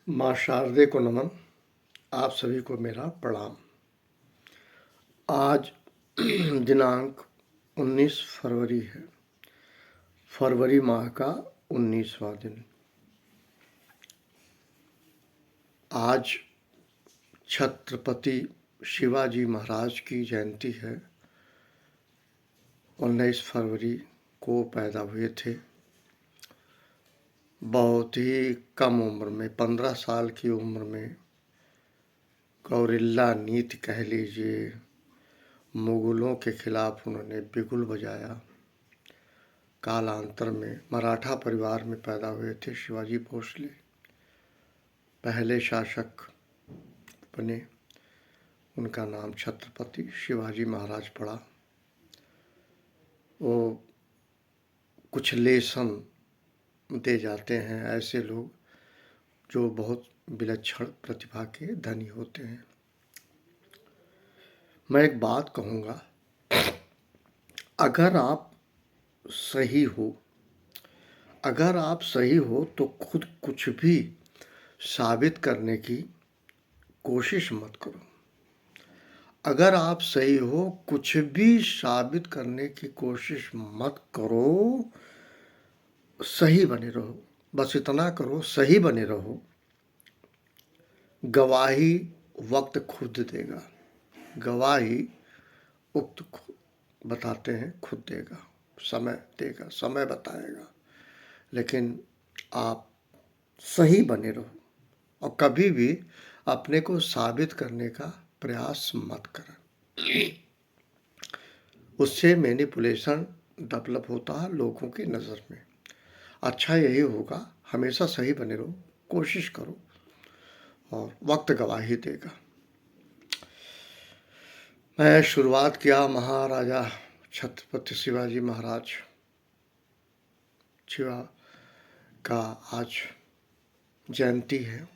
माँ शारदे को नमन। आप सभी को मेरा प्रणाम। आज दिनांक 19 फरवरी है। फरवरी माह का 19वां दिन। आज छत्रपति शिवाजी महाराज की जयंती है। 19 फरवरी को पैदा हुए थे। बहुत ही कम उम्र में, 15 साल की उम्र में गौरिल्ला नीति कह लीजिए, मुगलों के खिलाफ उन्होंने बिगुल बजाया। कालांतर में मराठा परिवार में पैदा हुए थे शिवाजी भोसले। पहले शासक बने, उनका नाम छत्रपति शिवाजी महाराज पड़ा। वो कुछ लेसन दे जाते हैं ऐसे लोग जो बहुत विलक्षण प्रतिभा के धनी होते हैं। मैं एक बात कहूँगा, अगर आप सही हो, अगर आप सही हो तो खुद कुछ भी साबित करने की कोशिश मत करो। अगर आप सही हो, कुछ भी साबित करने की कोशिश मत करो, सही बने रहो। बस इतना करो, सही बने रहो। गवाही वक्त खुद देगा। गवाही उक्त बताते हैं खुद देगा, समय देगा, समय बताएगा। लेकिन आप सही बने रहो और कभी भी अपने को साबित करने का प्रयास मत करें। उससे मैनिपुलेशन डेवलप होता है लोगों की नज़र में। अच्छा यही होगा, हमेशा सही बने रहो, कोशिश करो और वक्त गवाही देगा। मैं शुरुआत किया महाराजा छत्रपति शिवाजी महाराज शिवा का आज जयंती है।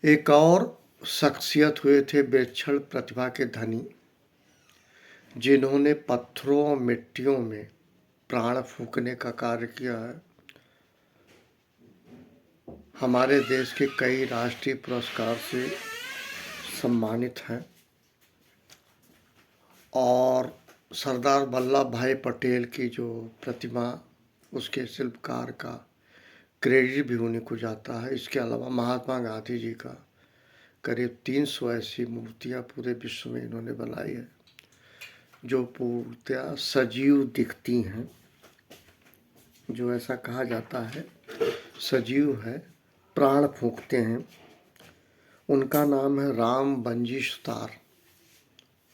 एक और शख्सियत हुए थे विलक्षण प्रतिभा के धनी, जिन्होंने पत्थरों और मिट्टियों में प्राण फूंकने का कार्य किया है। हमारे देश के कई राष्ट्रीय पुरस्कार से सम्मानित हैं और सरदार वल्लभ भाई पटेल की जो प्रतिमा, उसके शिल्पकार का क्रेडिट भी उन्हीं को जाता है। इसके अलावा महात्मा गांधी जी का करीब 300 ऐसी मूर्तियाँ पूरे विश्व में इन्होंने बनाई है जो पूर्णतः सजीव दिखती हैं, जो ऐसा कहा जाता है सजीव है, प्राण फूंकते हैं। उनका नाम है राम बंजी सुतार।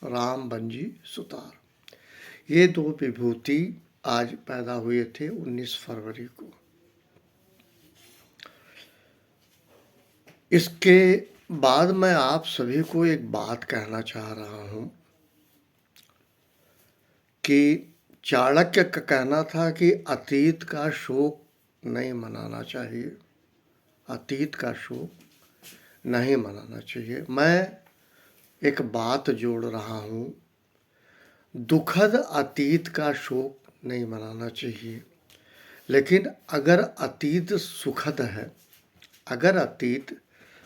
राम बंजी सुतार। ये दो विभूति आज पैदा हुए थे 19 फरवरी को। इसके बाद मैं आप सभी को एक बात कहना चाह रहा हूं कि चाणक्य का कहना था कि अतीत का शोक नहीं मनाना चाहिए। अतीत का शोक नहीं मनाना चाहिए। मैं एक बात जोड़ रहा हूं, दुखद अतीत का शोक नहीं मनाना चाहिए। लेकिन अगर अतीत सुखद है, अगर अतीत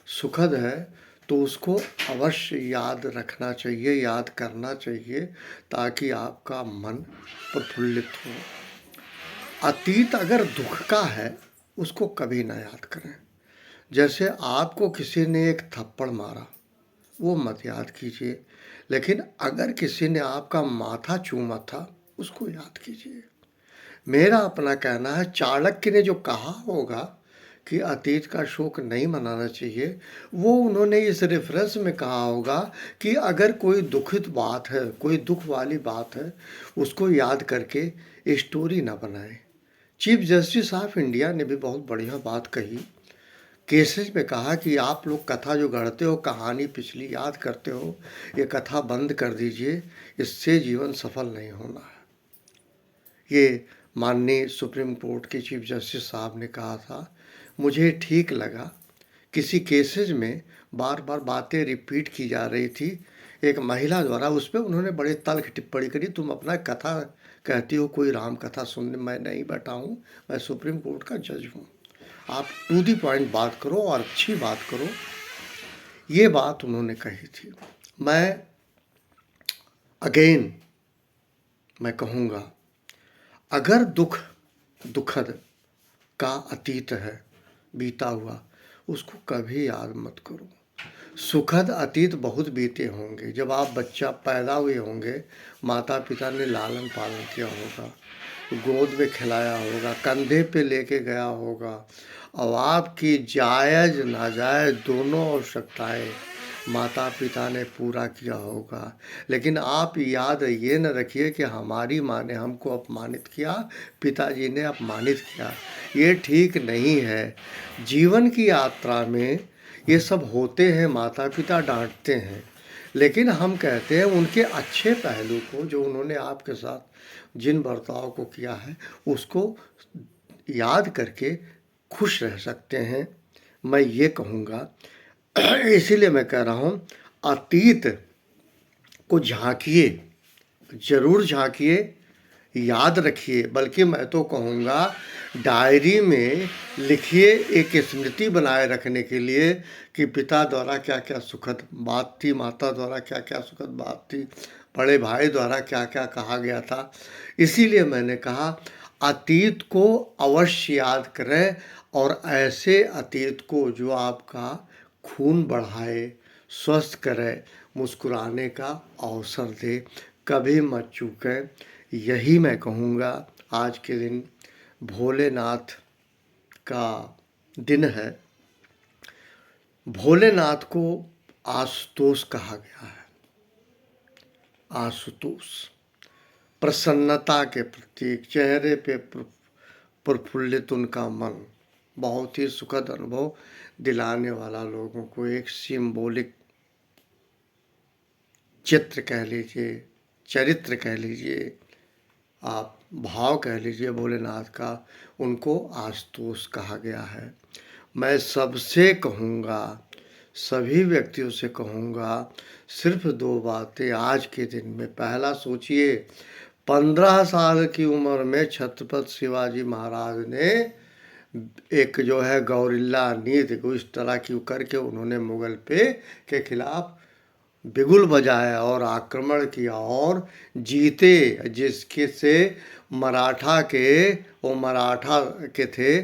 सुखद है तो उसको अवश्य याद रखना चाहिए, याद करना चाहिए, ताकि आपका मन प्रफुल्लित हो। अतीत अगर दुख का है उसको कभी ना याद करें। जैसे आपको किसी ने एक थप्पड़ मारा, वो मत याद कीजिए, लेकिन अगर किसी ने आपका माथा चूमा था उसको याद कीजिए। मेरा अपना कहना है, चाणक्य ने जो कहा होगा कि अतीत का शोक नहीं मनाना चाहिए, वो उन्होंने इस रेफरेंस में कहा होगा कि अगर कोई दुखित बात है, कोई दुख वाली बात है, उसको याद करके स्टोरी ना बनाए। चीफ जस्टिस ऑफ इंडिया ने भी बहुत बढ़िया बात कही। केसेज में कहा कि आप लोग कथा जो गढ़ते हो, कहानी पिछली याद करते हो, ये कथा बंद कर दीजिए, इससे जीवन सफल नहीं होना है। ये माननीय सुप्रीम कोर्ट के चीफ जस्टिस साहब ने कहा था। मुझे ठीक लगा। किसी केसेज में बार बार बातें रिपीट की जा रही थी एक महिला द्वारा, उस पर उन्होंने बड़े तल्ख टिप्पणी करी, तुम अपना कथा कहती हो, कोई राम कथा सुनने मैं नहीं बैठा हूँ, मैं सुप्रीम कोर्ट का जज हूँ। आप टू दी पॉइंट बात करो और अच्छी बात करो। ये बात उन्होंने कही थी। मैं अगेन मैं कहूँगा, अगर दुखद का अतीत है बीता हुआ, उसको कभी याद मत करो। सुखद अतीत बहुत बीते होंगे। जब आप बच्चा पैदा हुए होंगे, माता पिता ने लालन पालन किया होगा, गोद में खिलाया होगा, कंधे पे लेके गया होगा, और आपकी जायज़ नाजायज़ दोनों आवश्यकताएं माता पिता ने पूरा किया होगा। लेकिन आप याद ये न रखिए कि हमारी माँ ने हमको अपमानित किया, पिताजी ने अपमानित किया। ये ठीक नहीं है। जीवन की यात्रा में ये सब होते हैं, माता पिता डांटते हैं, लेकिन हम कहते हैं उनके अच्छे पहलू को, जो उन्होंने आपके साथ जिन बर्ताव को किया है, उसको याद करके खुश रह सकते हैं। मैं ये कहूँगा, इसीलिए मैं कह रहा हूँ, अतीत को झांकिए, ज़रूर झांकिए, याद रखिए। बल्कि मैं तो कहूँगा डायरी में लिखिए, एक स्मृति बनाए रखने के लिए कि पिता द्वारा क्या क्या सुखद बात थी, माता द्वारा क्या क्या सुखद बात थी, बड़े भाई द्वारा क्या क्या कहा गया था। इसीलिए मैंने कहा अतीत को अवश्य याद करें, और ऐसे अतीत को जो आपका खून बढ़ाए, स्वस्थ करे, मुस्कुराने का अवसर दे। कभी मत चूकें। यही मैं कहूँगा। आज के दिन भोलेनाथ का दिन है। भोलेनाथ को आशुतोष कहा गया है। आशुतोष प्रसन्नता के प्रतीक, चेहरे पे प्रफुल्लित उनका मन, बहुत ही सुखद अनुभव दिलाने वाला लोगों को एक सिंबॉलिक चित्र कह लीजिए, चरित्र कह लीजिए, आप भाव कह लीजिए भोलेनाथ का, उनको आशुतोष कहा गया है। मैं सबसे कहूँगा, सभी व्यक्तियों से कहूँगा, सिर्फ दो बातें आज के दिन में। पहला सोचिए, 15 साल की उम्र में छत्रपति शिवाजी महाराज ने एक जो है गौरिल्ला नीति को इस तरह की करके उन्होंने मुगल के खिलाफ बिगुल बजाया और आक्रमण किया और जीते, जिसके से मराठा के थे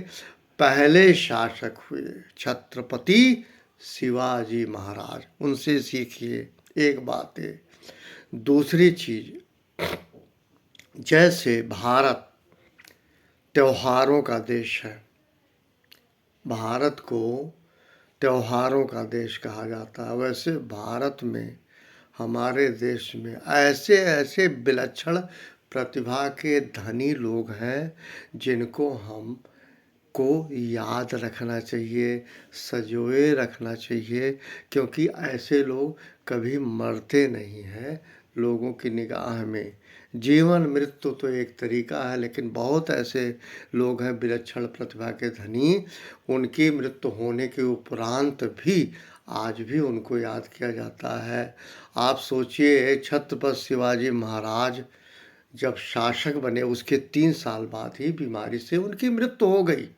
पहले शासक हुए छत्रपति शिवाजी महाराज। उनसे सीखिए। एक बात है। दूसरी चीज, जैसे भारत त्योहारों का देश है, भारत को त्योहारों का देश कहा जाता है, वैसे भारत में, हमारे देश में ऐसे ऐसे विलक्षण प्रतिभा के धनी लोग हैं जिनको हम को याद रखना चाहिए, संजोए रखना चाहिए, क्योंकि ऐसे लोग कभी मरते नहीं हैं लोगों की निगाह में। जीवन मृत्यु तो एक तरीका है, लेकिन बहुत ऐसे लोग हैं विलक्षण प्रतिभा के धनी, उनकी मृत्यु होने के उपरांत भी आज भी उनको याद किया जाता है। आप सोचिए, छत्रपति शिवाजी महाराज जब शासक बने, उसके 3 साल बाद ही बीमारी से उनकी मृत्यु हो गई।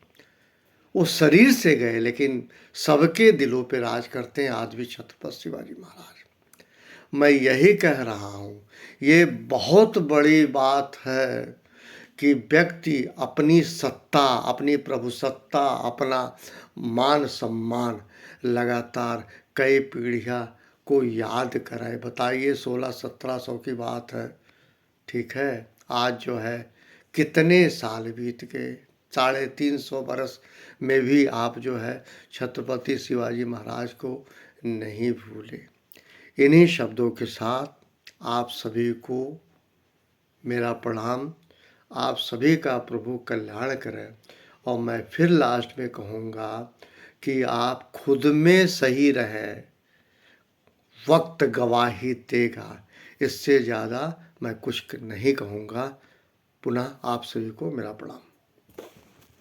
वो शरीर से गए, लेकिन सबके दिलों पे राज करते हैं आज भी छत्रपति शिवाजी महाराज। मैं यही कह रहा हूँ, ये बहुत बड़ी बात है कि व्यक्ति अपनी सत्ता, अपनी प्रभुसत्ता, अपना मान सम्मान लगातार कई पीढ़ियाँ को याद कराए। बताइए, 1600-1700 की बात है, ठीक है। आज जो है कितने साल बीत गए, 350 बरस में भी आप जो है छत्रपति शिवाजी महाराज को नहीं भूले। इन्हीं शब्दों के साथ आप सभी को मेरा प्रणाम। आप सभी का प्रभु कल्याण करें। और मैं फिर लास्ट में कहूँगा कि आप खुद में सही रहें, वक्त गवाही देगा। इससे ज़्यादा मैं कुछ नहीं कहूँगा। पुनः आप सभी को मेरा प्रणाम।